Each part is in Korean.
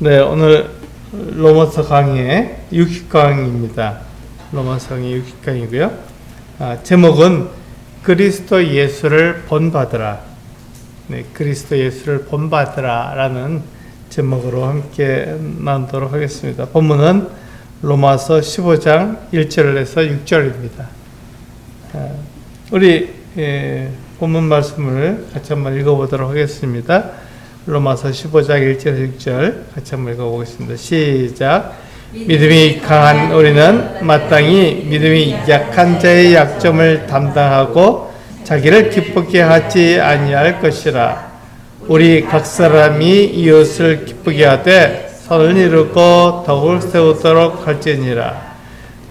네, 오늘 로마서 강의의 60강입니다. 로마서 강의 60강이고요. 제목은 그리스도 예수를 본받으라. 네, 그리스도 예수를 본받으라 라는 제목으로 함께 나누도록 하겠습니다. 본문은 로마서 15장 1절에서 6절입니다. 우리 본문 말씀을 같이 한번 읽어보도록 하겠습니다. 로마서 15장 1절 6절 같이 한번 읽어보겠습니다. 시작. 믿음이 강한 우리는 마땅히 믿음이 약한 자의 약점을 담당하고 자기를 기쁘게 하지 아니할 것이라. 우리 각 사람이 이웃을 기쁘게 하되 선을 이루고 덕을 세우도록 할지니라.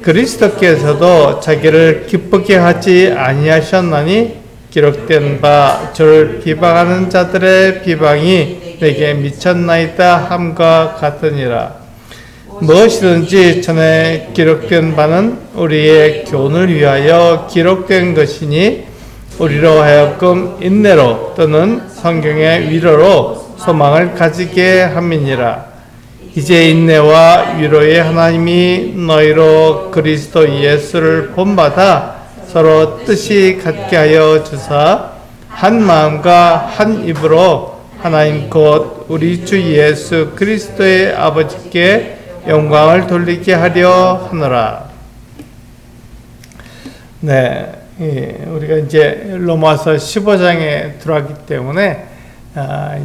그리스도께서도 자기를 기쁘게 하지 아니하셨나니 기록된 바 저를 비방하는 자들의 비방이 내게 미쳤나이다 함과 같으니라. 무엇이든지 전에 기록된 바는 우리의 교훈을 위하여 기록된 것이니 우리로 하여금 인내로 또는 성경의 위로로 소망을 가지게 함이니라. 이제 인내와 위로의 하나님이 너희로 그리스도 예수를 본받아 서로 뜻이 같게 하여 주사 한 마음과 한 입으로 하나님 곧 우리 주 예수 그리스도의 아버지께 영광을 돌리게 하려 하노라. 네, 우리가 이제 로마서 15장에 들어왔기 때문에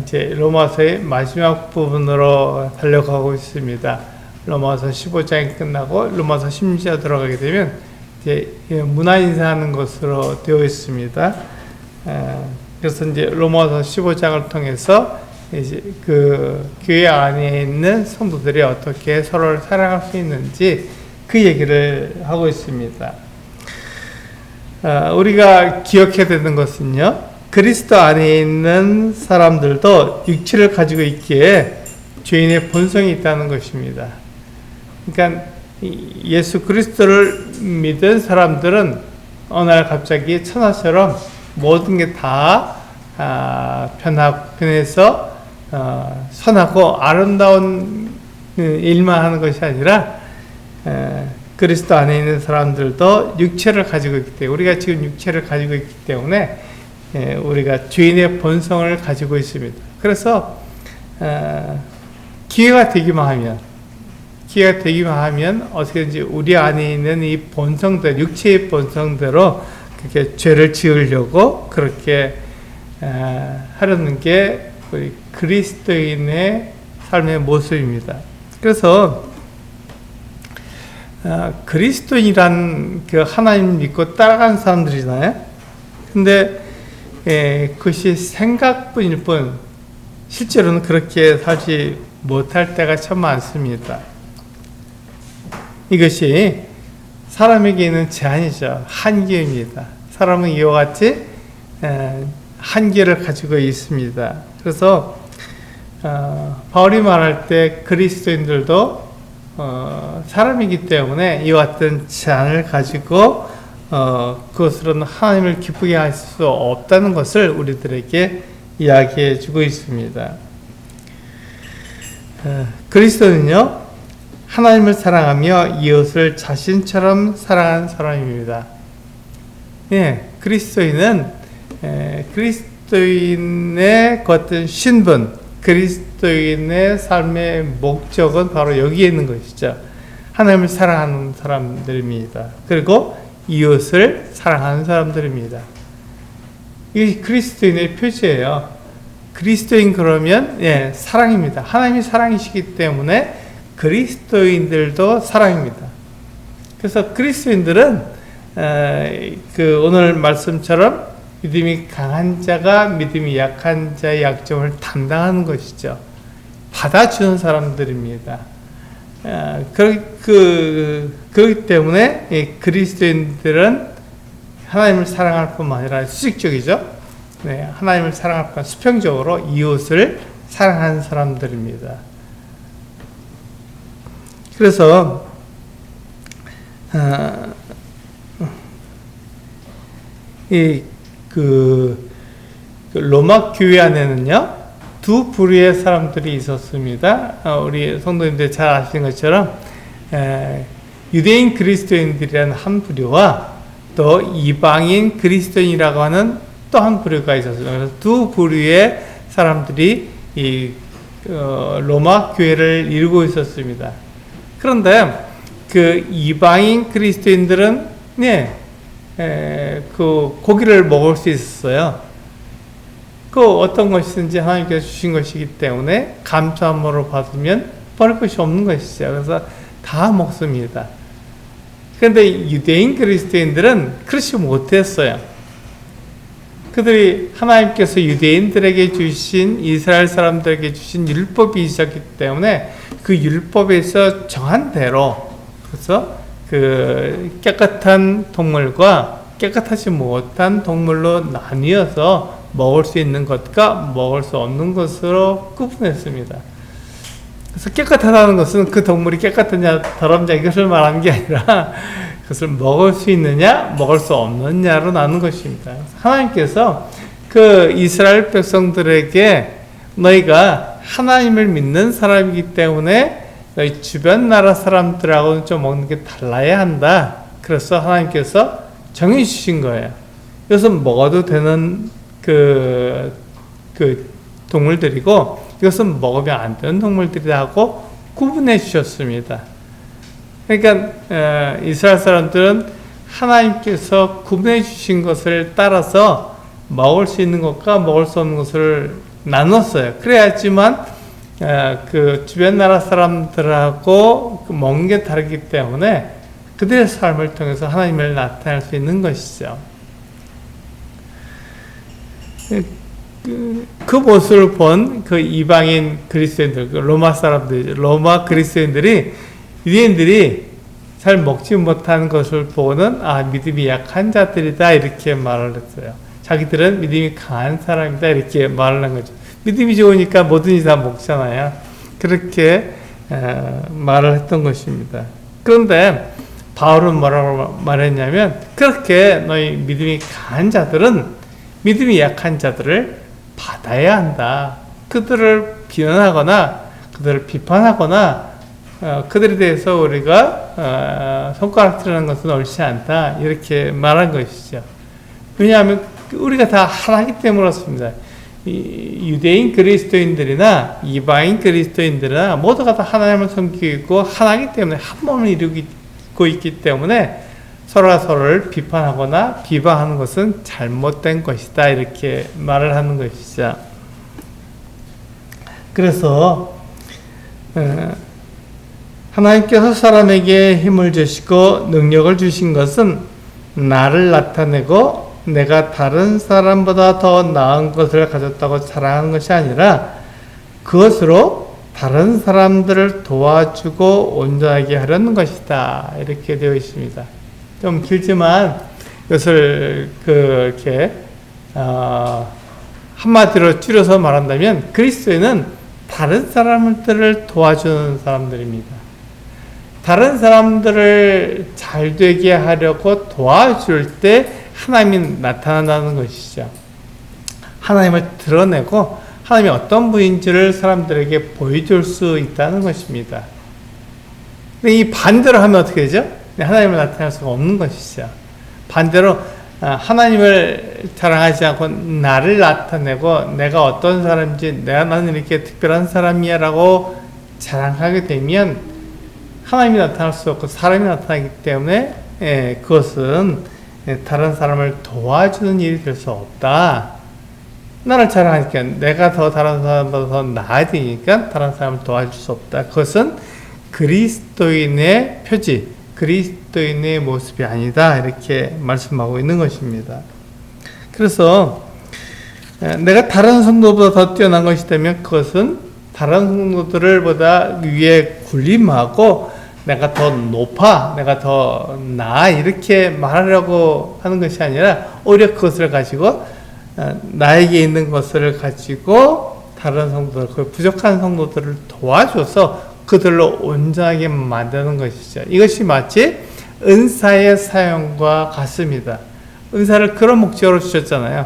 이제 로마서의 마지막 부분으로 달려가고 있습니다. 로마서 15장이 끝나고 로마서 16장 들어가게 되면 이제 문화 인사하는 것으로 되어 있습니다. 그래서 이제 로마서 15장을 통해서 이제 그 교회 안에 있는 성도들이 어떻게 서로를 사랑할 수 있는지 그 얘기를 하고 있습니다. 우리가 기억해야 되는 것은요, 그리스도 안에 있는 사람들도 육체를 가지고 있기에 죄인의 본성이 있다는 것입니다. 그러니까 예수 그리스도를 믿은 사람들은 어느 날 갑자기 천하처럼 모든 게 다 변해서 선하고 아름다운 일만 하는 것이 아니라 그리스도 안에 있는 사람들도 육체를 가지고 있기 때문에 우리가 지금 육체를 가지고 있기 때문에 우리가 죄인의 본성을 가지고 있습니다. 그래서 기회가 되기만 하면 어떻게든지 우리 안에 있는 이 본성들, 육체의 본성대로 그렇게 죄를 지으려고 그렇게 하려는 게 우리 그리스도인의 삶의 모습입니다. 그래서 그리스도인이란 그 하나님 믿고 따라가는 사람들이잖아요. 근데 그것이 생각뿐일 뿐 실제로는 그렇게 살지 못할 때가 참 많습니다. 이것이 사람에게 있는 제한이죠. 한계입니다. 사람은 이와 같이 한계를 가지고 있습니다. 그래서 바울이 말할 때 그리스도인들도 사람이기 때문에 이와 같은 제한을 가지고 그것으로는 하나님을 기쁘게 할 수 없다는 것을 우리들에게 이야기해 주고 있습니다. 그리스도는요, 하나님을 사랑하며 이웃을 자신처럼 사랑하는 사람입니다. 예, 그리스도인은 그리스도인의 그 어떤 신분, 그리스도인의 삶의 목적은 바로 여기에 있는 것이죠. 하나님을 사랑하는 사람들입니다. 그리고 이웃을 사랑하는 사람들입니다. 이게 그리스도인의 표지예요. 그리스도인 그러면 사랑입니다. 하나님이 사랑이시기 때문에 그리스도인들도 사랑입니다. 그래서 그리스도인들은 오늘 말씀처럼 믿음이 강한 자가 믿음이 약한 자의 약점을 담당하는 것이죠. 받아주는 사람들입니다. 그렇기 때문에 그리스도인들은 하나님을 사랑할 뿐만 아니라 수직적이죠. 하나님을 사랑할 뿐만 아니라 수평적으로 이웃을 사랑하는 사람들입니다. 그래서 로마 교회 안에는요 두 부류의 사람들이 있었습니다. 우리 성도님들 잘 아시는 것처럼 유대인 그리스도인들이라는 한 부류와 또 이방인 그리스도인이라고 하는 또 한 부류가 있었습니다. 그래서 두 부류의 사람들이 이 로마 교회를 이루고 있었습니다. 그런데 그 이방인 그리스도인들은 그 고기를 먹을 수 있었어요. 그 어떤 것이든지 하나님께서 주신 것이기 때문에 감사함으로 받으면 버릴 것이 없는 것이죠. 그래서 다 먹습니다. 그런데 유대인 그리스도인들은 그렇지 못했어요. 그들이 하나님께서 유대인들에게 주신, 이스라엘 사람들에게 주신 율법이 있었기 때문에 그 율법에서 정한 대로, 그래서 그 깨끗한 동물과 깨끗하지 못한 동물로 나뉘어서 먹을 수 있는 것과 먹을 수 없는 것으로 구분했습니다. 그래서 깨끗하다는 것은 그 동물이 깨끗하냐 더럽냐 이것을 말하는 게 아니라 그것을 먹을 수 있느냐 먹을 수 없느냐로 나눈 것입니다. 하나님께서 그 이스라엘 백성들에게 너희가 하나님을 믿는 사람이기 때문에 너희 주변 나라 사람들하고는 좀 먹는 게 달라야 한다. 그래서 하나님께서 정해주신 거예요. 이것은 먹어도 되는 그 동물들이고 이것은 먹으면 안 되는 동물들이라고 구분해 주셨습니다. 그러니까 이스라엘 사람들은 하나님께서 구분해 주신 것을 따라서 먹을 수 있는 것과 먹을 수 없는 것을 나눴어요. 그래야지만 그 주변 나라 사람들하고 먹는 게 다르기 때문에 그들의 삶을 통해서 하나님을 나타낼 수 있는 것이죠. 그 모습을 본 그 이방인 그리스도인들, 그 로마 사람들, 로마 그리스도인들이 유대인들이 잘 먹지 못하는 것을 보고는 믿음이 약한 자들이다 이렇게 말을 했어요. 자기들은 믿음이 강한 사람이다 이렇게 말을 한 거죠. 믿음이 좋으니까 뭐든지 다 먹잖아요. 그렇게 말을 했던 것입니다. 그런데 바울은 뭐라고 말했냐면 그렇게 너희 믿음이 강한 자들은 믿음이 약한 자들을 받아야 한다. 그들을 비난하거나 그들을 비판하거나 그들에 대해서 우리가 손가락질하는 것은 옳지 않다. 이렇게 말한 것이죠. 왜냐하면 우리가 다 하나이기 때문에 그렇습니다. 유대인 그리스도인들이나 이방인 그리스도인들이나 모두가 다 하나님을 섬기고 하나이기 때문에 한 몸을 이루고 있기 때문에 서로가 서로를 비판하거나 비방하는 것은 잘못된 것이다 이렇게 말을 하는 것이죠. 그래서 하나님께서 사람에게 힘을 주시고 능력을 주신 것은 나를 나타내고 내가 다른 사람보다 더 나은 것을 가졌다고 자랑하는 것이 아니라 그것으로 다른 사람들을 도와주고 온전하게 하려는 것이다 이렇게 되어 있습니다. 좀 길지만 이것을 이렇게 한마디로 줄여서 말한다면 그리스도인은 다른 사람들을 도와주는 사람들입니다. 다른 사람들을 잘 되게 하려고 도와줄 때 하나님이 나타난다는 것이죠. 하나님을 드러내고 하나님이 어떤 분인지를 사람들에게 보여줄 수 있다는 것입니다. 근데 이 반대로 하면 어떻게 되죠? 하나님을 나타낼 수가 없는 것이죠. 반대로 하나님을 자랑하지 않고 나를 나타내고 내가 어떤 사람인지 나는 이렇게 특별한 사람이야 라고 자랑하게 되면 하나님이 나타날 수 없고 사람이 나타나기 때문에 그것은 다른 사람을 도와주는 일이 될 수 없다. 나를 자랑하니까 내가 더 다른 사람보다 더 나아야 되니까 다른 사람을 도와줄 수 없다. 그것은 그리스도인의 표지, 그리스도인의 모습이 아니다. 이렇게 말씀하고 있는 것입니다. 그래서 내가 다른 성도보다 더 뛰어난 것이라면 그것은 다른 성도들보다 위에 군림하고 내가 더 높아, 내가 더 나아 이렇게 말하려고 하는 것이 아니라 오히려 그것을 가지고 나에게 있는 것을 가지고 다른 성도들, 그 부족한 성도들을 도와줘서 그들로 온전하게 만드는 것이죠. 이것이 마치 은사의 사용과 같습니다. 은사를 그런 목적으로 주셨잖아요.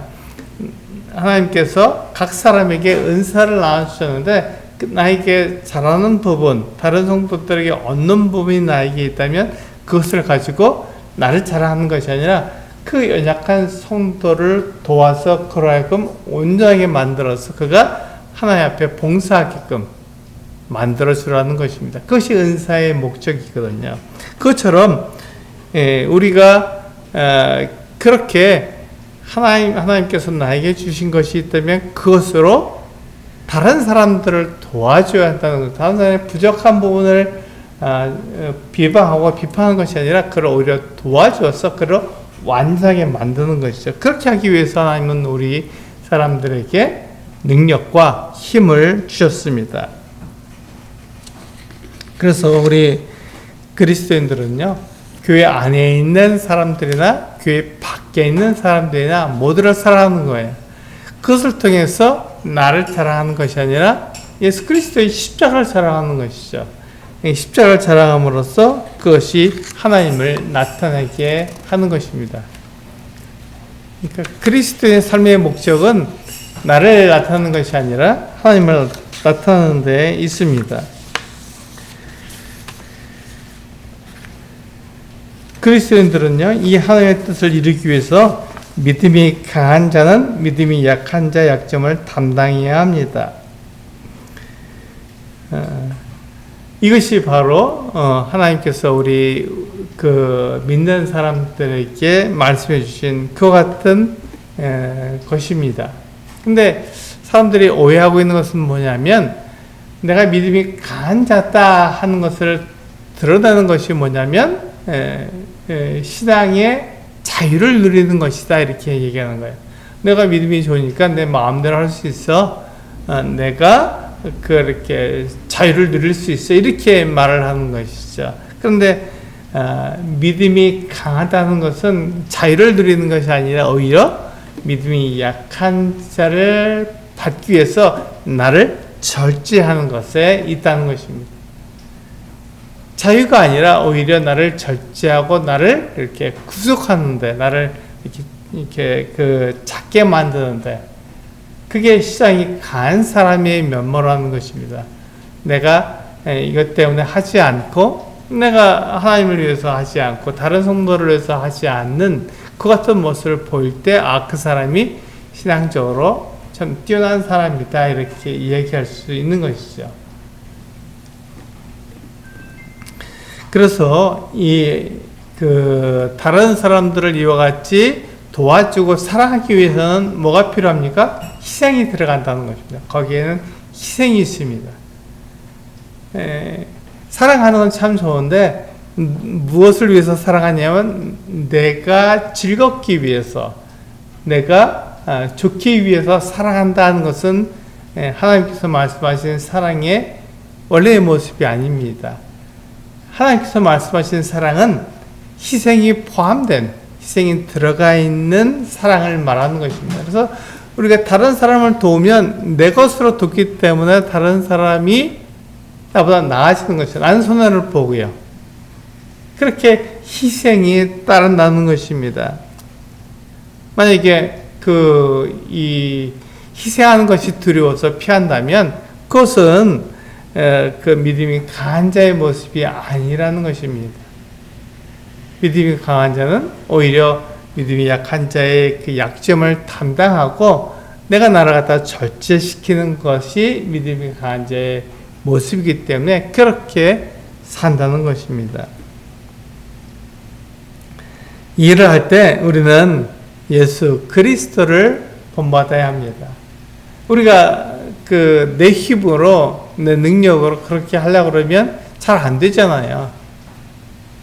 하나님께서 각 사람에게 은사를 나눠주셨는데 나에게 잘하는 부분, 다른 성도들에게 얻는 부분이 나에게 있다면 그것을 가지고 나를 자랑하는 것이 아니라 그 연약한 성도를 도와서 그로 하여금 온전하게 만들어서 그가 하나님 앞에 봉사하게끔 만들어주라는 것입니다. 그것이 은사의 목적이거든요. 그것처럼 우리가 그렇게 하나님께서 나에게 주신 것이 있다면 그것으로 다른 사람들을 도와줘야 한다는 것. 다른 사람의 부족한 부분을 비방하고 비판하는 것이 아니라 그를 오히려 도와줘서 그를 완전하게 만드는 것이죠. 그렇게 하기 위해서 하나님은 우리 사람들에게 능력과 힘을 주셨습니다. 그래서 우리 그리스도인들은요, 교회 안에 있는 사람들이나 교회 밖에 있는 사람들이나 모두를 사랑하는 거예요. 그것을 통해서 나를 자랑하는 것이 아니라 예수 그리스도의 십자가를 자랑하는 것이죠. 십자가를 자랑함으로써 그것이 하나님을 나타내게 하는 것입니다. 그러니까 그리스도의 삶의 목적은 나를 나타내는 것이 아니라 하나님을 나타내는 데 있습니다. 그리스도인들은요, 이 하나님의 뜻을 이루기 위해서 믿음이 강한 자는 믿음이 약한 자 약점을 담당해야 합니다. 이것이 바로 하나님께서 우리 그 믿는 사람들에게 말씀해 주신 그와 같은 것입니다. 근데 사람들이 오해하고 있는 것은 뭐냐면 내가 믿음이 강한 자다 하는 것을 드러내는 것이 뭐냐면 신앙의 자유를 누리는 것이다 이렇게 얘기하는 거예요. 내가 믿음이 좋으니까 내 마음대로 할 수 있어. 내가 그렇게 자유를 누릴 수 있어 이렇게 말을 하는 것이죠. 그런데 믿음이 강하다는 것은 자유를 누리는 것이 아니라 오히려 믿음이 약한 자를 받기 위해서 나를 절제하는 것에 있다는 것입니다. 자유가 아니라 오히려 나를 절제하고 나를 이렇게 구속하는데, 나를 이렇게 그 작게 만드는데, 그게 신앙이 강한 사람의 면모라는 것입니다. 내가 이것 때문에 하지 않고, 내가 하나님을 위해서 하지 않고, 다른 성도를 위해서 하지 않는 그 같은 모습을 보일 때, 그 사람이 신앙적으로 참 뛰어난 사람이다, 이렇게 이야기할 수 있는 것이죠. 그래서 다른 사람들을 이와 같이 도와주고 사랑하기 위해서는 뭐가 필요합니까? 희생이 들어간다는 것입니다. 거기에는 희생이 있습니다. 사랑하는 건 참 좋은데 무엇을 위해서 사랑하냐면 내가 즐겁기 위해서, 내가 좋기 위해서 사랑한다는 것은 하나님께서 말씀하신 사랑의 원래의 모습이 아닙니다. 하나님께서 말씀하신 사랑은 희생이 포함된, 희생이 들어가 있는 사랑을 말하는 것입니다. 그래서 우리가 다른 사람을 도우면 내 것으로 돕기 때문에 다른 사람이 나보다 나아지는 것이죠. 나는 손해를 보고요. 그렇게 희생이 따른다는 것입니다. 만약에 희생하는 것이 두려워서 피한다면 그것은 그 믿음이 강한 자의 모습이 아니라는 것입니다. 믿음이 강한 자는 오히려 믿음이 약한 자의 그 약점을 담당하고 내가 나를 갖다 절제시키는 것이 믿음이 강한 자의 모습이기 때문에 그렇게 산다는 것입니다. 이 일을 할 때 우리는 예수 그리스도를 본받아야 합니다. 우리가 내 힘으로, 내 능력으로 그렇게 하려고 그러면 잘 안 되잖아요.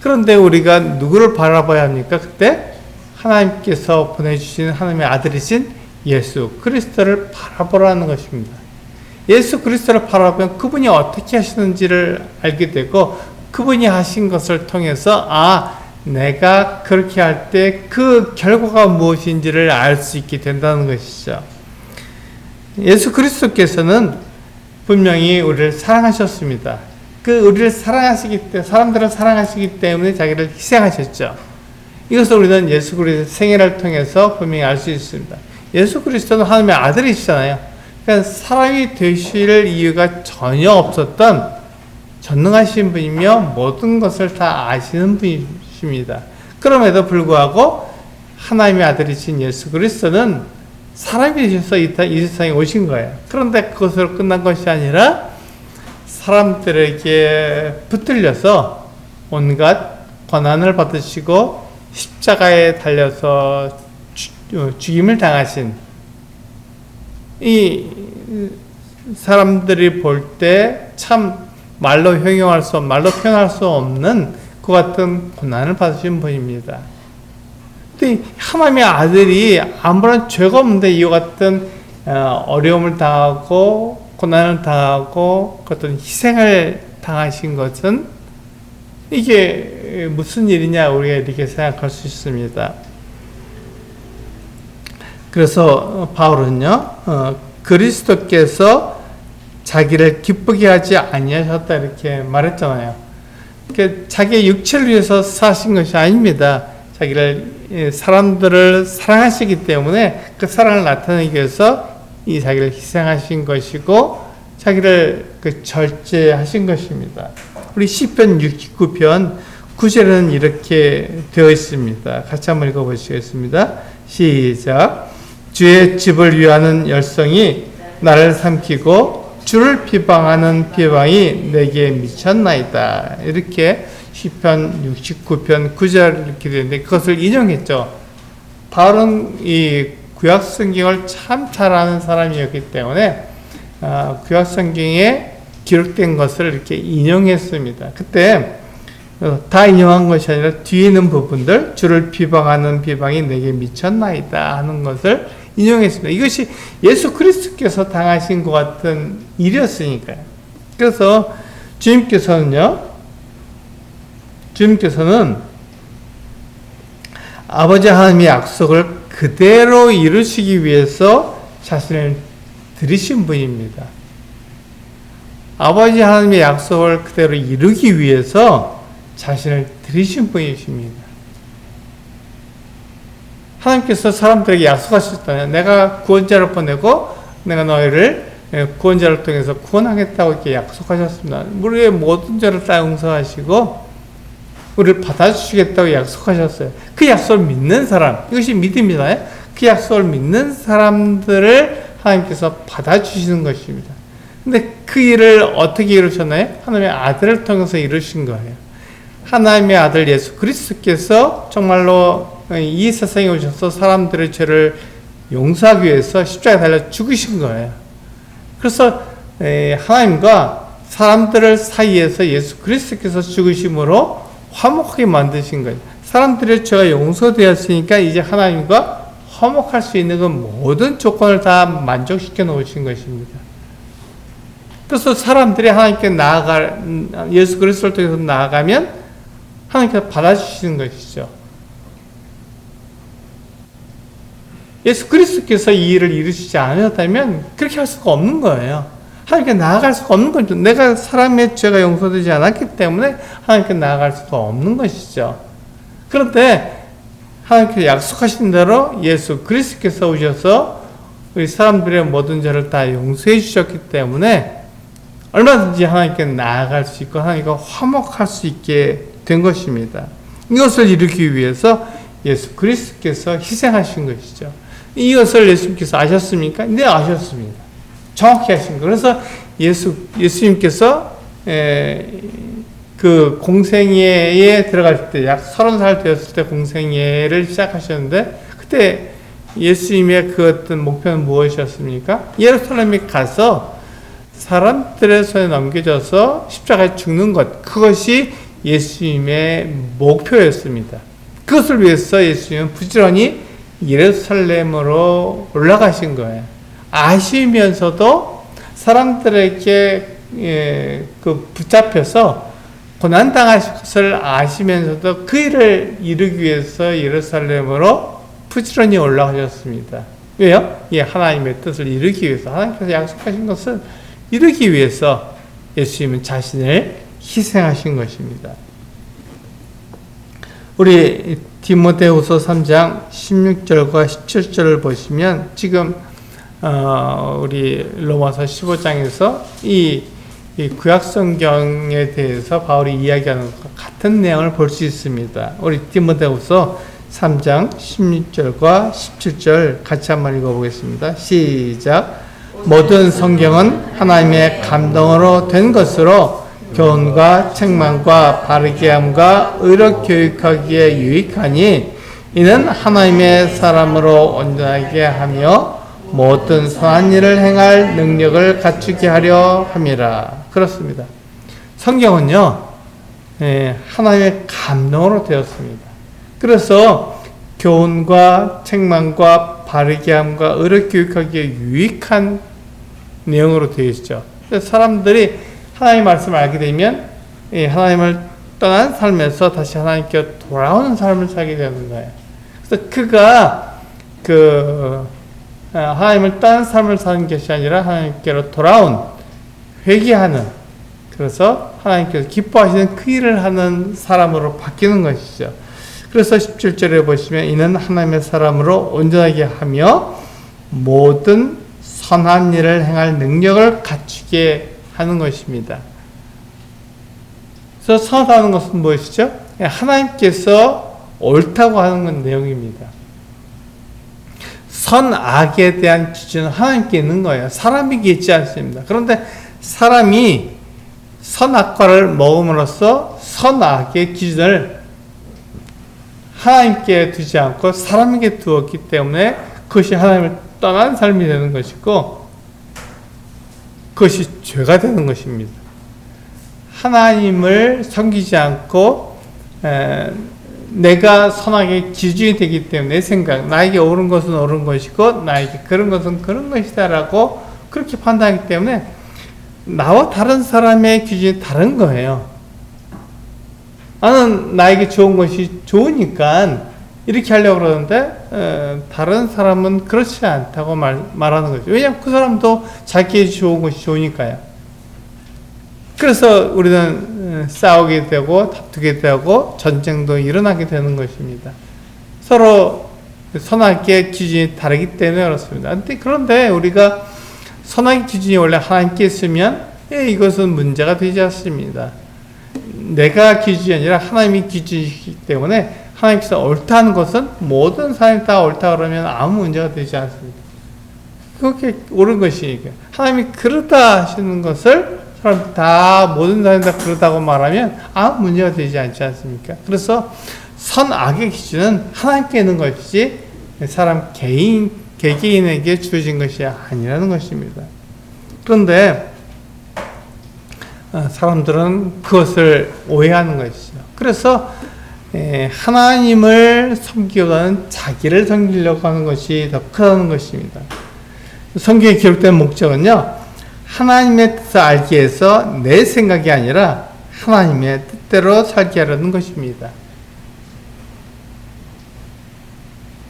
그런데 우리가 누구를 바라봐야 합니까? 그때 하나님께서 보내주신 하나님의 아들이신 예수 그리스도를 바라보라는 것입니다. 예수 그리스도를 바라보면 그분이 어떻게 하시는지를 알게 되고 그분이 하신 것을 통해서 내가 그렇게 할 때 그 결과가 무엇인지를 알 수 있게 된다는 것이죠. 예수 그리스도께서는 분명히 우리를 사랑하셨습니다. 우리를 사랑하시기 때문에, 사람들을 사랑하시기 때문에 자기를 희생하셨죠. 이것을 우리는 예수 그리스도의 생애를 통해서 분명히 알 수 있습니다. 예수 그리스도는 하나님의 아들이시잖아요. 그러니까 사람이 되실 이유가 전혀 없었던 전능하신 분이며 모든 것을 다 아시는 분이십니다. 그럼에도 불구하고 하나님의 아들이신 예수 그리스도는 사람이 되셔서 이 세상에 오신 거예요. 그런데 그것으로 끝난 것이 아니라 사람들에게 붙들려서 온갖 고난을 받으시고 십자가에 달려서 죽임을 당하신, 이 사람들이 볼 때 참 말로 말로 표현할 수 없는 그 같은 고난을 받으신 분입니다. 근데 하나님의 아들이 아무런 죄가 없는데 이와 같은 어려움을 당하고 고난을 당하고 어떤 희생을 당하신 것은 이게 무슨 일이냐 우리가 이렇게 생각할 수 있습니다. 그래서 바울은요, 그리스도께서 자기를 기쁘게 하지 아니하셨다 이렇게 말했잖아요. 자기의 육체를 위해서 사신 것이 아닙니다. 자기를, 사람들을 사랑하시기 때문에 그 사랑을 나타내기 위해서 이 자기를 희생하신 것이고 자기를 절제하신 것입니다. 우리 시편 69편 9절에는 이렇게 되어 있습니다. 같이 한번 읽어보시겠습니다. 시작. 주의 집을 위하는 열성이 나를 삼키고 주를 비방하는 비방이 내게 미쳤나이다. 이렇게 시편 69편 9절 이렇게 되는데 그것을 인용했죠. 바울은 이 구약 성경을 참 잘 아는 사람이었기 때문에 구약 성경에 기록된 것을 이렇게 인용했습니다. 그때 다 인용한 것이 아니라 뒤에 있는 부분들, 주를 비방하는 비방이 내게 미쳤나이다 하는 것을 인용했습니다. 이것이 예수 그리스도께서 당하신 것 같은 일이었으니까요. 그래서 주님께서는 아버지 하나님의 약속을 그대로 이루시기 위해서 자신을 드리신 분입니다. 아버지 하나님의 약속을 그대로 이루기 위해서 자신을 드리신 분이십니다. 하나님께서 사람들에게 약속하셨잖아요. 내가 구원자를 보내고 내가 너희를 구원자를 통해서 구원하겠다고 이렇게 약속하셨습니다. 우리의 모든 죄를 다 용서하시고 우리를 받아주시겠다고 약속하셨어요. 그 약속을 믿는 사람, 이것이 믿음이잖아요. 그 약속을 믿는 사람들을 하나님께서 받아주시는 것입니다. 근데 그 일을 어떻게 이루셨나요? 하나님의 아들을 통해서 이루신 거예요. 하나님의 아들 예수 그리스도께서 정말로 이 세상에 오셔서 사람들의 죄를 용서하기 위해서 십자가에 달려 죽으신 거예요. 그래서 하나님과 사람들 사이에서 예수 그리스도께서 죽으심으로 화목하게 만드신 거예요. 사람들의 죄가 용서되었으니까 이제 하나님과 화목할 수 있는 그 모든 조건을 다 만족시켜 놓으신 것입니다. 그래서 사람들이 하나님께 예수 그리스도를 통해서 나아가면 하나님께서 받아주시는 것이죠. 예수 그리스도께서 이 일을 이루시지 않았다면 그렇게 할 수가 없는 거예요. 하나님께 나아갈 수가 없는 거죠. 내가 사람의 죄가 용서되지 않았기 때문에 하나님께 나아갈 수가 없는 것이죠. 그런데 하나님께서 약속하신 대로 예수 그리스도께서 오셔서 우리 사람들의 모든 죄를 다 용서해 주셨기 때문에 얼마든지 하나님께 나아갈 수 있고 하나님과 화목할 수 있게 된 것입니다. 이것을 이루기 위해서 예수 그리스도께서 희생하신 것이죠. 이것을 예수님께서 아셨습니까? 네, 아셨습니다. 정확히 하신 거. 그래서 예수님께서 그 공생애에 들어갈 때 약 30살 되었을 때 공생애를 시작하셨는데 그때 예수님의 그 어떤 목표는 무엇이었습니까? 예루살렘에 가서 사람들의 손에 넘겨져서 십자가에 죽는 것, 그것이 예수님의 목표였습니다. 그것을 위해서 예수님은 부지런히 예루살렘으로 올라가신 거예요. 아시면서도 사람들에게 붙잡혀서 고난당하실 것을 아시면서도 그 일을 이루기 위해서 예루살렘으로 부지런히 올라가셨습니다. 왜요? 하나님의 뜻을 이루기 위해서, 하나님께서 약속하신 것을 이루기 위해서 예수님은 자신을 희생하신 것입니다. 우리 디모데후서 3장 16절과 17절을 보시면 지금 우리 로마서 15장에서 이 구약 성경에 대해서 바울이 이야기하는 것과 같은 내용을 볼 수 있습니다. 우리 디모데후서 3장 16절과 17절 같이 한번 읽어보겠습니다. 시작. 모든 성경은 하나님의 감동으로 된 것으로 교훈과 책망과 바르게 함과 의로 교육하기에 유익하니 이는 하나님의 사람으로 온전하게 하며 모든 선한 일을 행할 능력을 갖추게 하려 함이라. 그렇습니다. 성경은요, 하나님의 감동으로 되었습니다. 그래서 교훈과 책망과 바르게 함과 의로 교육하기에 유익한 내용으로 되어 있죠. 그래서 사람들이 하나님의 말씀을 알게 되면 하나님을 떠난 삶에서 다시 하나님께 돌아오는 삶을 살게 되는 거예요. 그래서 그가 하나님을 떠난 삶을 사는 것이 아니라 하나님께로 돌아온 회개하는, 그래서 하나님께서 기뻐하시는 그 일을 하는 사람으로 바뀌는 것이죠. 그래서 17절에 보시면 이는 하나님의 사람으로 온전하게 하며 모든 선한 일을 행할 능력을 갖추게 하는 것입니다. 그래서 선하다는 것은 무엇이죠? 하나님께서 옳다고 하는 건 내용입니다. 선악에 대한 기준은 하나님께 있는 거예요. 사람에게 있지 않습니다. 그런데 사람이 선악과를 먹음으로써 선악의 기준을 하나님께 두지 않고 사람에게 두었기 때문에 그것이 하나님을 떠난 삶이 되는 것이고 그것이 죄가 되는 것입니다. 하나님을 섬기지 않고 내가 선악의 기준이 되기 때문에 내 생각, 나에게 옳은 것은 옳은 것이고 나에게 그런 것은 그런 것이다 라고 그렇게 판단하기 때문에 나와 다른 사람의 기준이 다른 거예요. 나는 나에게 좋은 것이 좋으니까 이렇게 하려고 그러는데 다른 사람은 그렇지 않다고 말하는 거죠. 왜냐하면 그 사람도 자기의 좋은 것이 좋으니까요. 그래서 우리는 싸우게 되고 다투게 되고 전쟁도 일어나게 되는 것입니다. 서로 선악의 기준이 다르기 때문에 그렇습니다. 그런데 우리가 선악의 기준이 원래 하나님께 있으면 이것은 문제가 되지 않습니다. 내가 기준이 아니라 하나님이 기준이기 때문에 하나님께서 옳다는 것은 모든 사람이 다 옳다 그러면 아무 문제가 되지 않습니다. 그렇게 옳은 것이니까. 하나님이 그렇다 하시는 것을 사람 다 모든 사람이 다 그렇다고 말하면 아무 문제가 되지 않지 않습니까? 그래서 선악의 기준은 하나님께 있는 것이지 사람 개개인에게 주어진 것이 아니라는 것입니다. 그런데 사람들은 그것을 오해하는 것이죠. 그래서 하나님을 섬기보다는 자기를 섬기려고 하는 것이 더 크다는 것입니다. 성경에 기록된 목적은요, 하나님의 뜻을 알기 위해서 내 생각이 아니라 하나님의 뜻대로 살게 하려는 것입니다.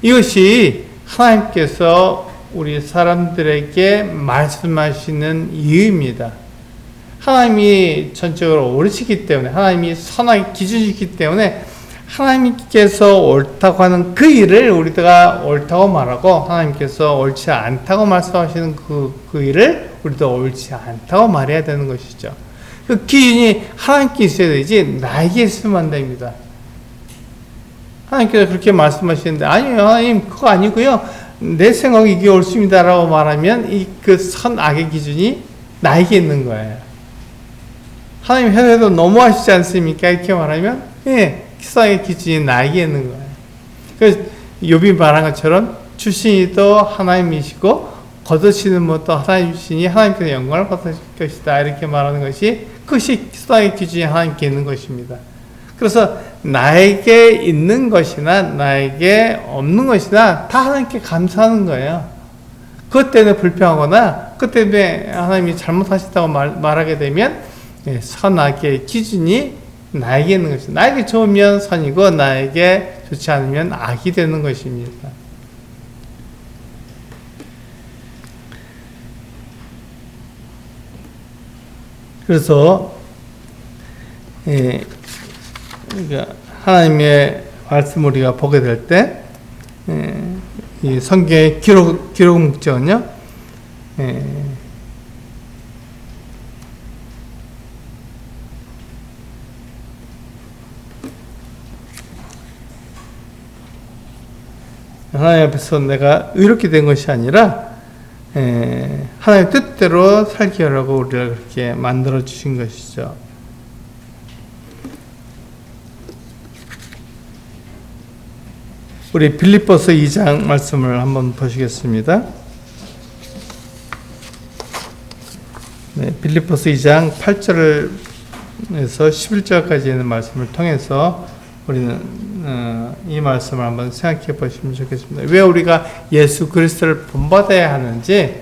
이것이 하나님께서 우리 사람들에게 말씀하시는 이유입니다. 하나님이 전적으로 옳으시기 때문에, 하나님이 선악의 기준이기 때문에 하나님께서 옳다고 하는 그 일을 우리가 옳다고 말하고 하나님께서 옳지 않다고 말씀하시는 그 일을 우리도 옳지 않다고 말해야 되는 것이죠. 그 기준이 하나님께 있어야 되지 나에게 있으면 안 됩니다. 하나님께서 그렇게 말씀하시는데 아니요 하나님 그거 아니고요 내 생각이 이게 옳습니다 라고 말하면 그 선악의 기준이 나에게 있는 거예요. 하나님 현에도 너무하시지 않습니까? 이렇게 말하면 선악의 기준이 나에게 있는 거예요. 그래서 욥이 말한 것처럼 출신이도 하나님이시고 거두시는 것도 하나님이시니 하나님께서 영광을 받으실 것이다 이렇게 말하는 것이 그것이 선악의 기준이 하나님께 있는 것입니다. 그래서 나에게 있는 것이나 나에게 없는 것이나 다 하나님께 감사하는 거예요. 그것 때문에 불평하거나 그것 때문에 하나님이 잘못하셨다고 말하게 되면 선악의 기준이 나에게 있는 것이다. 나에게 좋으면 선이고 나에게 좋지 않으면 악이 되는 것입니다. 그래서 하나님의 말씀 우리가 보게 될 때, 이 성경의 기록 목적은요, 하나님 앞에서 내가 의롭게 된 것이 아니라 하나님의 뜻대로 살게 하라고 우리를 그렇게 만들어 주신 것이죠. 우리 빌립보서 2장 말씀을 한번 보시겠습니다. 네, 빌립보서 2장 8절에서 11절까지 있는 말씀을 통해서 우리는 이 말씀을 한번 생각해 보시면 좋겠습니다. 왜 우리가 예수 그리스도를 본받아야 하는지,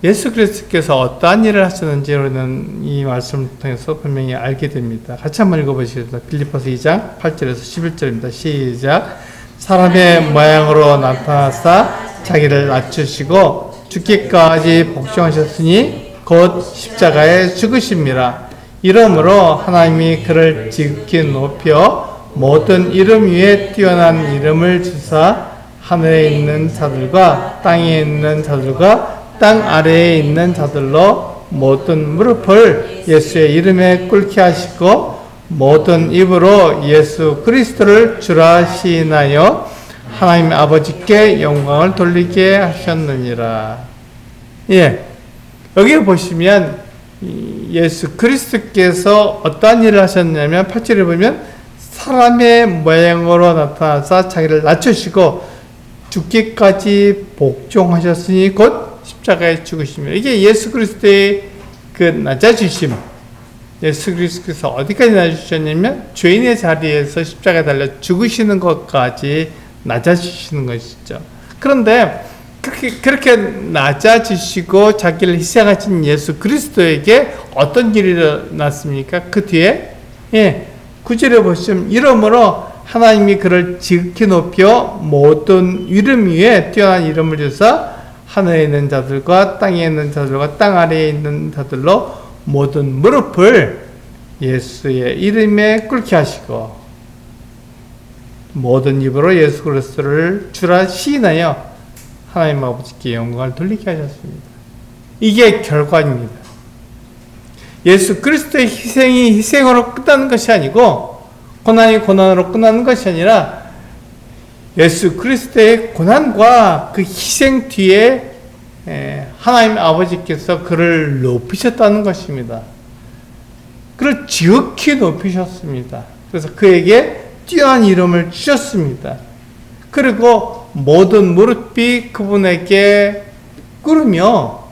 예수 그리스도께서 어떠한 일을 하셨는지 우리는 이 말씀을 통해서 분명히 알게 됩니다. 같이 한번 읽어보시겠습니다. 빌립보서 2장 8절에서 11절입니다. 시작. 사람의 모양으로 나타나사 자기를 낮추시고 죽기까지 복종하셨으니 곧 십자가에 죽으심이라. 이러므로 하나님이 그를 지극히 높여 모든 이름 위에 뛰어난 이름을 주사 하늘에 있는 자들과 땅에 있는 자들과 땅 아래에 있는 자들로 모든 무릎을 예수의 이름에 꿇게 하시고 모든 입으로 예수 그리스도를 주라 시인하여 하나님 아버지께 영광을 돌리게 하셨느니라. 예, 여기 보시면 예수 그리스도께서 어떠한 일을 하셨냐면 8절에 보면 사람의 모양으로 나타나서 자기를 낮추시고 죽기까지 복종하셨으니 곧 십자가에 죽으시며, 이게 예수 그리스도의 그 낮아주심. 예수 그리스도께서 어디까지 낮아주셨냐면 죄인의 자리에서 십자가에 달려 죽으시는 것까지 낮아주시는 것이죠. 그런데 그렇게 낮아지시고 자기를 희생하신 예수 그리스도에게 어떤 일이 일어났습니까? 그 뒤에 9절에 보시면 이러므로 하나님이 그를 지극히 높여 모든 이름 위에 뛰어난 이름을 주사 하늘에 있는 자들과 땅에 있는 자들과 땅 아래에 있는 자들로 모든 무릎을 예수의 이름에 꿇게 하시고 모든 입으로 예수 그리스도를 주라 시인하여 하나님 아버지께 영광을 돌리게 하셨습니다. 이게 결과입니다. 예수 그리스도의 희생이 희생으로 끝나는 것이 아니고 고난이 고난으로 끝나는 것이 아니라 예수 그리스도의 고난과 그 희생 뒤에 하나님 아버지께서 그를 높이셨다는 것입니다. 그를 지극히 높이셨습니다. 그래서 그에게 뛰어난 이름을 주셨습니다. 그리고 모든 무릎이 그분에게 꿇으며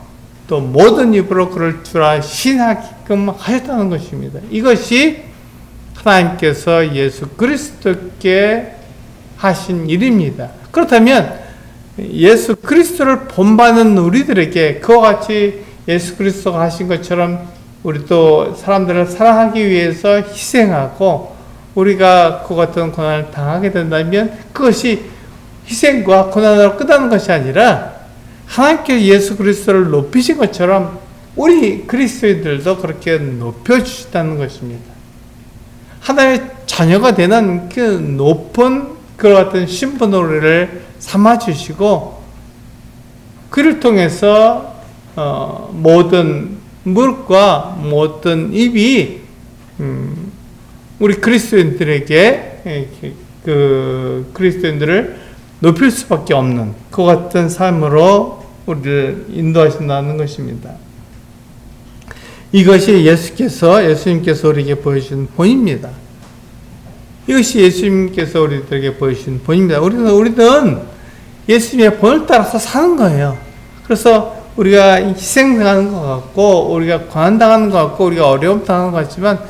또 모든 입으로 그를 주라 신하게끔 하셨다는 것입니다. 이것이 하나님께서 예수 그리스도께 하신 일입니다. 그렇다면 예수 그리스도를 본받는 우리들에게 그와 같이 예수 그리스도가 하신 것처럼 우리도 사람들을 사랑하기 위해서 희생하고 우리가 그 같은 고난을 당하게 된다면 그것이 희생과 고난으로 끝나는 것이 아니라 하나님께서 예수 그리스도를 높이신 것처럼 우리 그리스도인들도 그렇게 높여주시다는 것입니다. 하나님의 자녀가 되는 그 높은 그와 같은 신분으로 우리를 삼아주시고 그를 통해서 모든 무릎과 모든 입이 우리 그리스도인들에게 그 그리스도인들을 높일 수밖에 없는 그 같은 삶으로 우리를 인도하신다는 것입니다. 이것이 예수님께서 우리에게 보여주신 본입니다. 이것이 예수님께서 우리들에게 보여주신 본입니다. 우리는 예수님의 본을 따라서 사는 거예요. 그래서 우리가 희생당하는 것 같고, 우리가 고난당하는 것 같고, 우리가 어려움 당하는 것 같지만,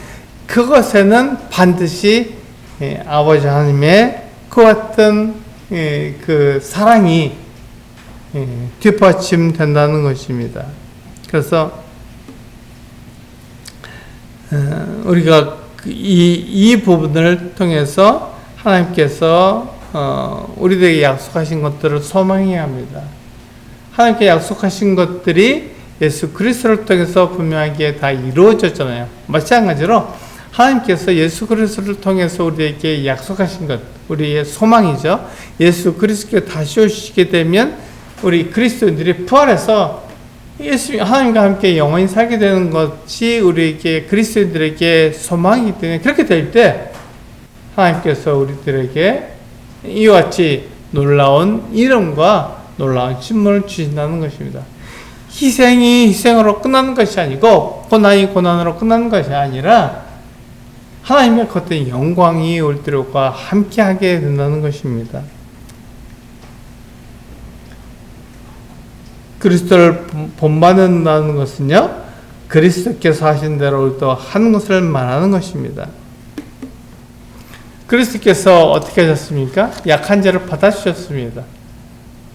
그것에는 반드시 아버지 하나님의 그 같은 그 사랑이 뒷받침된다는 것입니다. 그래서 우리가 이 부분을 통해서 하나님께서 우리들에게 약속하신 것들을 소망해야 합니다. 하나님께 약속하신 것들이 예수 그리스도를 통해서 분명하게 다 이루어졌잖아요. 마찬가지로 하나님께서 예수 그리스도를 통해서 우리에게 약속하신 것, 우리의 소망이죠. 예수 그리스도께 다시 오시게 되면 우리 그리스도인들이 부활해서 하나님과 함께 영원히 살게 되는 것이 우리에게 그리스도인들에게 소망이기 때문에, 그렇게 될 때 하나님께서 우리들에게 이와 같이 놀라운 이름과 놀라운 신분을 주신다는 것입니다. 희생이 희생으로 끝나는 것이 아니고 고난이 고난으로 끝나는 것이 아니라 하나님의 겉된 영광이 우리들과 함께하게 된다는 것입니다. 그리스도를 본받는다는 것은요, 그리스도께서 하신 대로 우리도 하는 것을 말하는 것입니다. 그리스도께서 어떻게 하셨습니까? 약한 자를 받아주셨습니다.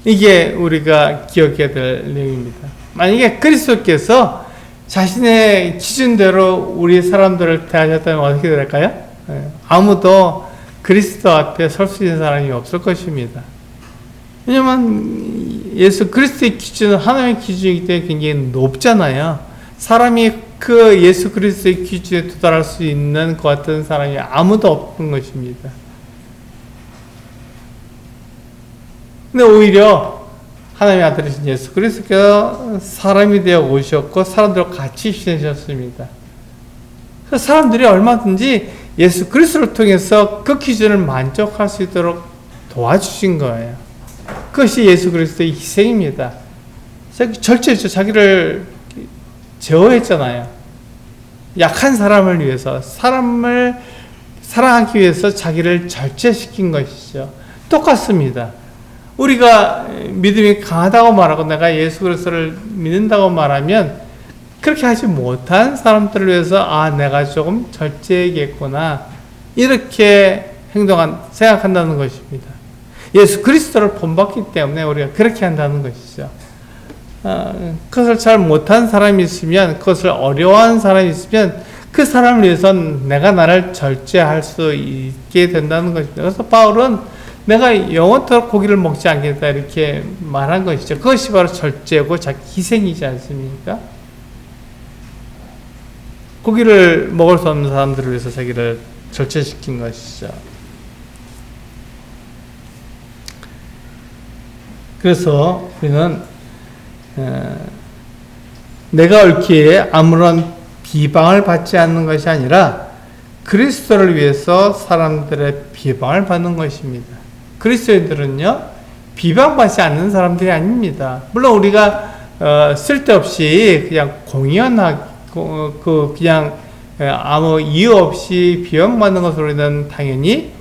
이게 우리가 기억해야 될 내용입니다. 만약에 그리스도께서 자신의 기준대로 우리 사람들을 대하셨다면 어떻게 될까요? 아무도 그리스도 앞에 설 수 있는 사람이 없을 것입니다. 왜냐면 예수 그리스도의 기준은 하나님의 기준이기 때문에 굉장히 높잖아요. 사람이 그 예수 그리스도의 기준에 도달할 수 있는 것 같은 사람이 아무도 없는 것입니다. 근데 오히려 하나님의 아들이신 예수 그리스도께서 사람이 되어 오셨고 사람들과 같이 지내셨습니다. 그래서 사람들이 얼마든지 예수 그리스도를 통해서 그 기준을 만족할 수 있도록 도와주신 거예요. 그것이 예수 그리스도의 희생입니다. 절제했죠. 자기를 제어했잖아요. 약한 사람을 위해서, 사람을 사랑하기 위해서 자기를 절제시킨 것이죠. 똑같습니다. 우리가 믿음이 강하다고 말하고 내가 예수 그리스도를 믿는다고 말하면 그렇게 하지 못한 사람들을 위해서 내가 조금 절제해야겠구나, 이렇게 생각한다는 것입니다. 예수 그리스도를 본받기 때문에 우리가 그렇게 한다는 것이죠. 그것을 잘 못한 사람이 있으면, 그것을 어려워하는 사람이 있으면 그 사람을 위해서는 내가 나를 절제할 수 있게 된다는 것입니다. 그래서 바울은 내가 영원토록 고기를 먹지 않겠다 이렇게 말한 것이죠. 그것이 바로 절제고 자기 희생이지 않습니까? 고기를 먹을 수 없는 사람들을 위해서 자기를 절제시킨 것이죠. 그래서 우리는 내가 옳기에 아무런 비방을 받지 않는 것이 아니라 그리스도를 위해서 사람들의 비방을 받는 것입니다. 그리스도인들은요, 비방받지 않는 사람들이 아닙니다. 물론 우리가 쓸데없이 그냥 공연하고 그냥 아무 이유 없이 비방받는 것으로 우리는 당연히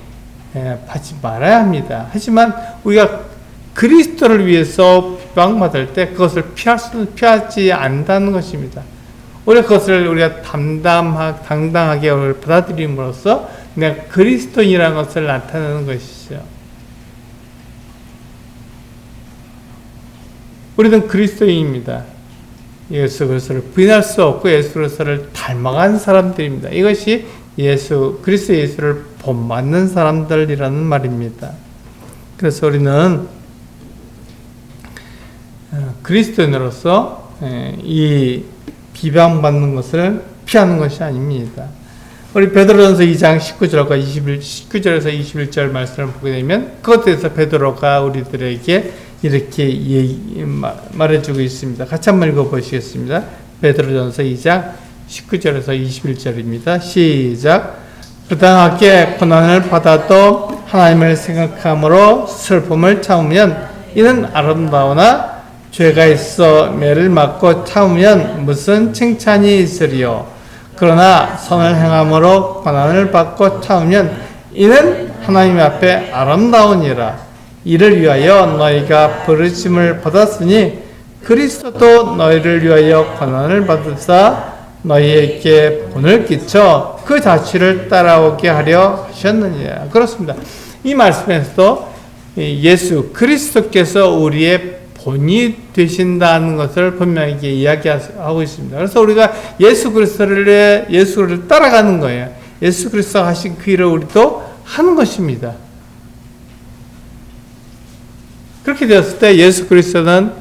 받지 말아야 합니다. 하지만 우리가 그리스도를 위해서 비방받을 때 그것을 피하지 않는다는 것입니다. 우리가 그것을 우리가 당당하게 받아들임으로써 내가 그리스도인이라는 것을 나타내는 것이죠. 우리는 그리스도인입니다. 예수 그리스도를 부인할 수 없고 예수 그리스도를 닮아간 사람들입니다. 이것이 그리스도 예수를 본받는 사람들이라는 말입니다. 그래서 우리는 그리스도인으로서 이 비방받는 것을 피하는 것이 아닙니다. 우리 베드로전서 2장 19절에서 21절 말씀을 보게 되면 그것에 대해서 베드로가 우리들에게 이렇게 말해주고 있습니다. 같이 한번 읽어보시겠습니다. 베드로전서 2장 19절에서 21절입니다. 시작. 부당하게 고난을 받아도 하나님을 생각함으로 슬픔을 참으면 이는 아름다우나 죄가 있어 매를 맞고 참으면 무슨 칭찬이 있으리요. 그러나 선을 행함으로 고난을 받고 참으면 이는 하나님 앞에 아름다우니라. 이를 위하여 너희가 부르심을 받았으니 그리스도도 너희를 위하여 고난을 받으사 너희에게 본을 끼쳐 그 자취를 따라오게 하려 하셨느니라. 그렇습니다. 이 말씀에서도 예수 그리스도께서 우리의 본이 되신다는 것을 분명하게 이야기하고 있습니다. 그래서 우리가 예수 그리스도를 따라가는 거예요. 예수 그리스도가 하신 그 일을 우리도 하는 것입니다. 그렇게 되었을 때 예수 그리스도는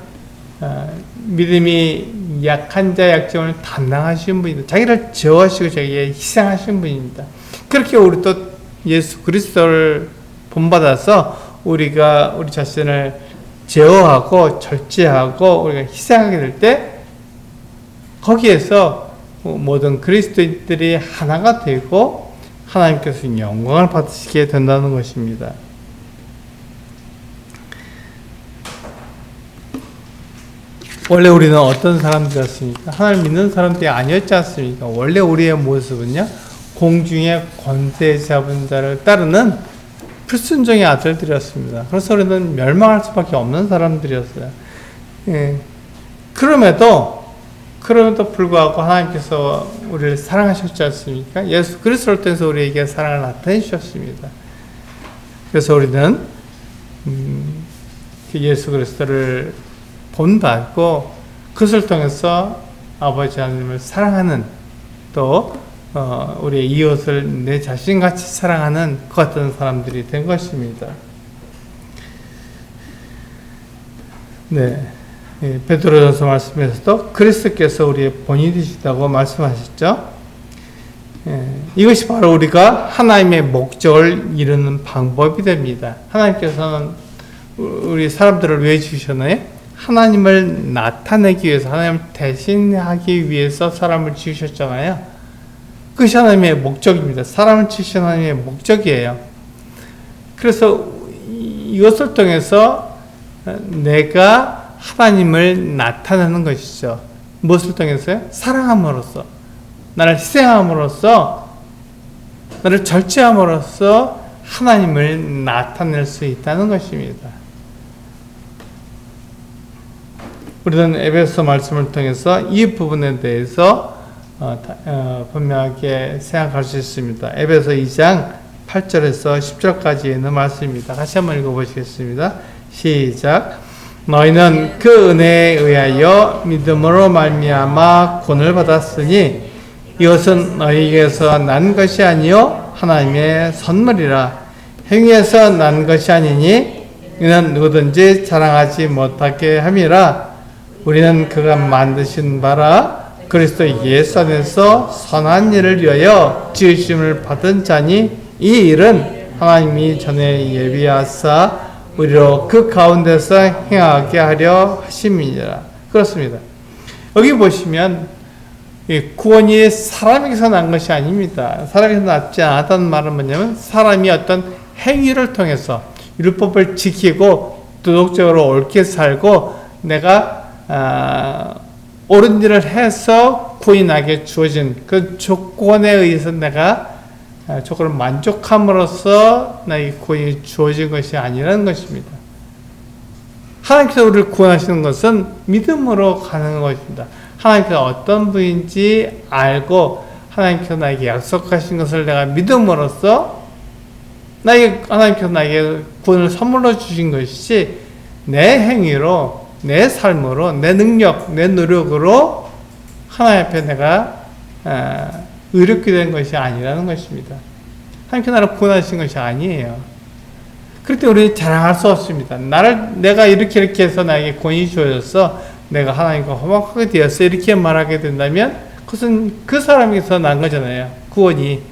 믿음이 약한 자 약점을 담당하신 분입니다. 자기를 제어하시고 자기에 희생하신 분입니다. 그렇게 우리도 예수 그리스도를 본받아서 우리가 우리 자신을 제어하고 절제하고 우리가 희생하게 될 때 거기에서 모든 그리스도인들이 하나가 되고 하나님께서 영광을 받으시게 된다는 것입니다. 원래 우리는 어떤 사람들이었습니까? 하나님 믿는 사람들이 아니었지 않습니까? 원래 우리의 모습은요, 공중의 권세 잡은 자를 따르는 불순종의 아들들이었습니다. 그래서 우리는 멸망할 수밖에 없는 사람들이었어요. 예. 그럼에도 불구하고 하나님께서 우리를 사랑하셨지 않습니까? 예수 그리스도를 통해서 우리에게 사랑을 나타내 주셨습니다. 그래서 우리는 예수 그리스도를 본받고 그것을 통해서 아버지 하나님을 사랑하는 또 우리의 이웃을 내 자신같이 사랑하는 그 같은 사람들이 된 것입니다. 네, 베드로전서 말씀에서도 그리스도께서 우리의 본이 되시다고 말씀하셨죠. 이것이 바로 우리가 하나님의 목적을 이루는 방법이 됩니다. 하나님께서는 우리 사람들을 왜 지으셨나요? 하나님을 나타내기 위해서, 하나님을 대신하기 위해서 사람을 지으셨잖아요. 그것이 하나님의 목적입니다. 사람을 지으신 하나님의 목적이에요. 그래서 이것을 통해서 내가 하나님을 나타내는 것이죠. 무엇을 통해서요? 사랑함으로써, 나를 희생함으로써, 나를 절제함으로써 하나님을 나타낼 수 있다는 것입니다. 우리는 에베소 말씀을 통해서 이 부분에 대해서 분명하게 생각할 수 있습니다. 에베소 2장 8절에서 10절까지 있는 말씀입니다. 같이 한번 읽어보시겠습니다. 시작. 너희는 그 은혜에 의하여 믿음으로 말미암아 구원을 받았으니 이것은 너희에게서 난 것이 아니요 하나님의 선물이라. 행위에서 난 것이 아니니 이는 누구든지 자랑하지 못하게 함이라. 우리는 그가 만드신 바라 그리스도 예수 안에서 선한 일을 위하여 지으심을 받은 자니 이 일은 하나님이 전에 예비하사 우리로 그 가운데서 행하게 하려 하심이니라. 그렇습니다. 여기 보시면 구원이 사람에게서 난 것이 아닙니다. 사람에게서 낫지 않았다는 말은 뭐냐면 사람이 어떤 행위를 통해서 율법을 지키고 도덕적으로 옳게 살고 내가 옳은 일을 해서 구원이 나게 주어진 그 조건에 의해서 내가 조건을 만족함으로써 나에게 구원이 주어진 것이 아니라는 것입니다. 하나님께서 우리를 구원하시는 것은 믿음으로 가는 것입니다. 하나님께서 어떤 분인지 알고 하나님께서 나에게 약속하신 것을 내가 믿음으로써 하나님께서 나에게 구원을 선물로 주신 것이지 내 행위로 내 삶으로, 내 능력, 내 노력으로 하나님 앞에 내가 의롭게 된 것이 아니라는 것입니다. 하나님께서 나를 구원하신 것이 아니에요. 그럴 때 우리는 자랑할 수 없습니다. 내가 이렇게 해서 나에게 구원이 주어졌어. 내가 하나님과 화목하게 되었어. 이렇게 말하게 된다면 그것은 그 사람에게서 난 거잖아요. 구원이.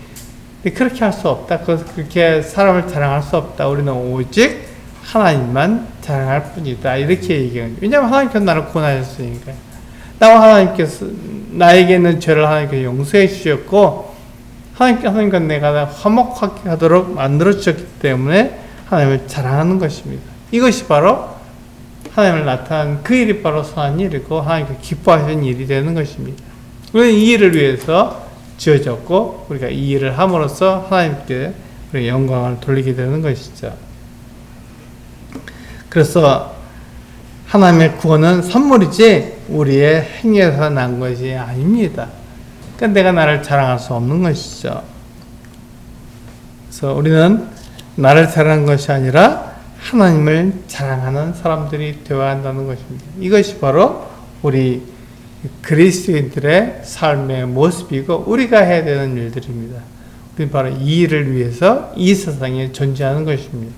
근데 그렇게 할 수 없다. 그렇게 사람을 자랑할 수 없다. 우리는 오직 하나님만 자랑할 뿐이다. 이렇게 얘기해요. 왜냐하면 하나님께서 나를 구원하셨으니까요. 나와 하나님께서 나에게 있는 죄를 하나님께서 용서해 주셨고 하나님과 내가 화목하게 하도록 만들어 주셨기 때문에 하나님을 자랑하는 것입니다. 이것이 바로 하나님을 나타난 그 일이 바로 선한 일이고 하나님께서 기뻐하시는 일이 되는 것입니다. 우리는 이 일을 위해서 지어졌고 우리가 이 일을 함으로써 하나님께 우리의 영광을 돌리게 되는 것이죠. 그래서 하나님의 구원은 선물이지 우리의 행위에서 난 것이 아닙니다. 그러니까 내가 나를 자랑할 수 없는 것이죠. 그래서 우리는 나를 자랑하는 것이 아니라 하나님을 자랑하는 사람들이 되어야 한다는 것입니다. 이것이 바로 우리 그리스도인들의 삶의 모습이고 우리가 해야 되는 일들입니다. 우리는 바로 이 일을 위해서 이 세상에 존재하는 것입니다.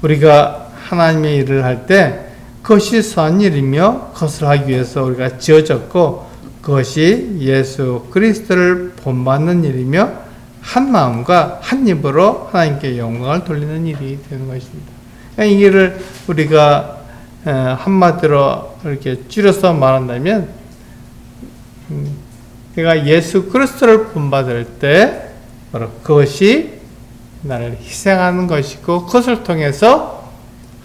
우리가 하나님의 일을 할 때 그것이 선 일이며 그것을 하기 위해서 우리가 지어졌고 그것이 예수 그리스도를 본받는 일이며 한 마음과 한 입으로 하나님께 영광을 돌리는 일이 되는 것입니다. 이 일을 우리가 한마디로 이렇게 줄여서 말한다면 내가 예수 그리스도를 본받을 때 바로 그것이 나를 희생하는 것이고 그것을 통해서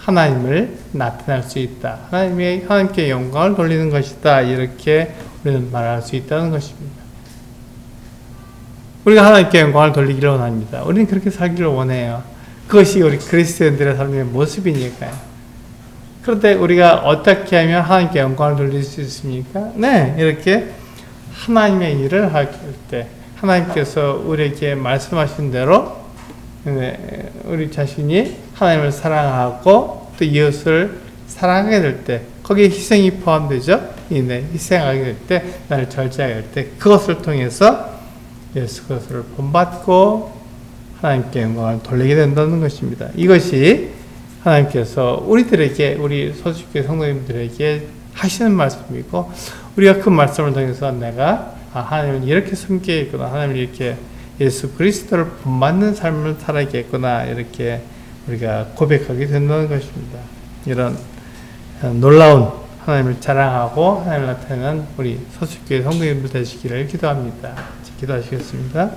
하나님을 나타낼 수 있다. 하나님께 영광을 돌리는 것이다. 이렇게 우리는 말할 수 있다는 것입니다. 우리가 하나님께 영광을 돌리기를 원합니다. 우리는 그렇게 살기를 원해요. 그것이 우리 그리스도인들의 삶의 모습이니까요. 그런데 우리가 어떻게 하면 하나님께 영광을 돌릴 수 있습니까? 네, 이렇게 하나님의 일을 할 때 하나님께서 우리에게 말씀하신 대로 우리 자신이 하나님을 사랑하고 또 이웃을 사랑하게 될 때 거기에 희생이 포함되죠. 희생하게 될 때 나를 절제하게 될 때 그것을 통해서 예수 그리스도를 본받고 하나님께 영광을 돌리게 된다는 것입니다. 이것이 하나님께서 우리들에게 우리 소식교회 성도님들에게 하시는 말씀이고 우리가 그 말씀을 통해서 내가 하나님을 이렇게 섬기겠구나 하나님을 이렇게 예수 그리스도를 본받는 삶을 살아야겠구나 이렇게 우리가 고백하게 된다는 것입니다. 이런 놀라운 하나님을 자랑하고 하나님을 나타내는 우리 소식교회 성도님들 되시기를 기도합니다. 기도하시겠습니다.